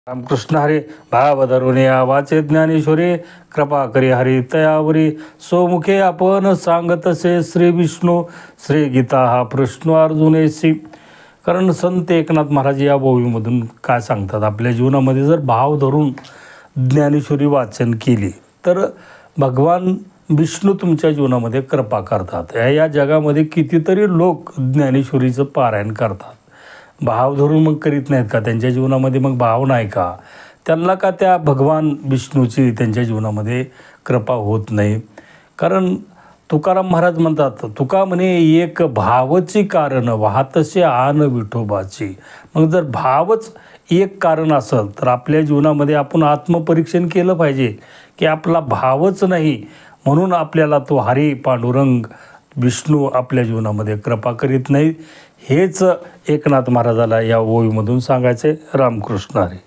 रामकृष्ण हरी भाव धरून या वाचे ज्ञानेश्वरी कृपा करी हरी तयावरी सोमुखे आपण सांगतसे श्री विष्णू श्री गीता हा प्रश्न अर्जुनेसी. कारण संत एकनाथ महाराज या ओवीमधून काय सांगतात, आपल्या जीवनामध्ये जर भाव धरून ज्ञानेश्वरी वाचन केली तर भगवान विष्णू तुमच्या जीवनामध्ये कृपा करतात. या जगामध्ये कितीतरी लोक ज्ञानेश्वरीचं पारायण करतात, भाव धरून मग करीत नाहीत का? त्यांच्या जीवनामध्ये मग भाव नाही का? त्यांना का त्या भगवान विष्णूची त्यांच्या जीवनामध्ये कृपा होत नाही? कारण तुकाराम महाराज म्हणतात, तुका म्हणे एक भावची कारण वाहतसे आन विठोबाची. मग जर भावच एक कारण असेल तर आपल्या जीवनामध्ये आपण आत्मपरीक्षण केलं पाहिजे की आपला भावच नाही, म्हणून आपल्याला तो हरी पांडुरंग विष्णू आपल्या जीवनामध्ये कृपा करीत नाही. हेच एकनाथ महाराजाला या ओवीमधून सांगायचे. रामकृष्ण हरी.